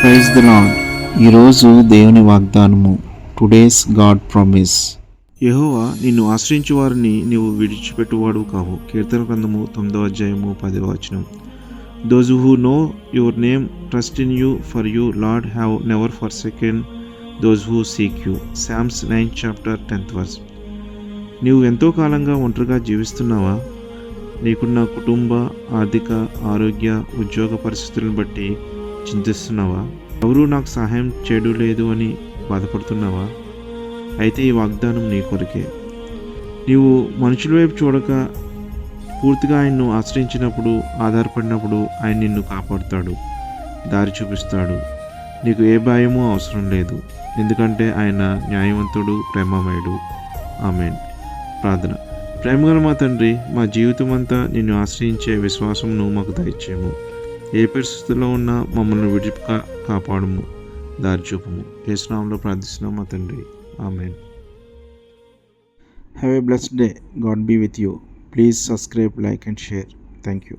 Praise the lord. ఈరోజు దేవుని వాగ్దానము. Today's God promise. యెహోవా నిన్ను ఆశ్రయించు వారిని నీవు విడిచిపెట్టువాడు కావు. కీర్తన గ్రంథము 9వ అధ్యాయము 10వ వచనం. Those who know your name trust in you, for you lord have never forsaken those who seek you. Psalms 9 chapter 10th verse. నీవు ఎంతో కాలంగా ఒంటరిగా జీవిస్తున్నావా? నీకున్న కుటుంబ, ఆర్థిక, ఆరోగ్య, ఉద్యోగ పరిస్థితులను బట్టి చింతిస్తున్నావా? ఎవరూ నాకు సహాయం చేయడం లేదు అని బాధపడుతున్నావా? అయితే ఈ వాగ్దానం నీ కొరకే. నీవు మనుషుల వైపు చూడక పూర్తిగా ఆయన్ను ఆశ్రయించినప్పుడు, ఆధారపడినప్పుడు ఆయన నిన్ను కాపాడుతాడు, దారి చూపిస్తాడు. నీకు ఏ భయమూ అవసరం లేదు, ఎందుకంటే ఆయన న్యాయవంతుడు, ప్రేమమయుడు. ఆమేన్. ప్రార్థన. ప్రేమగల మా తండ్రి, మా జీవితం అంతా నిన్ను ఆశ్రయించే విశ్వాసమును మాకు దయచేయము. ఏ పరిస్థితుల్లో ఉన్నా మమ్మల్ని విడిపక కాపాడము, దారి చూపము. యేసు నామములో ప్రార్థిస్తున్నాం మా తండ్రి. Amen. Have a blessed day. God be with you. Please subscribe, like and share. Thank you.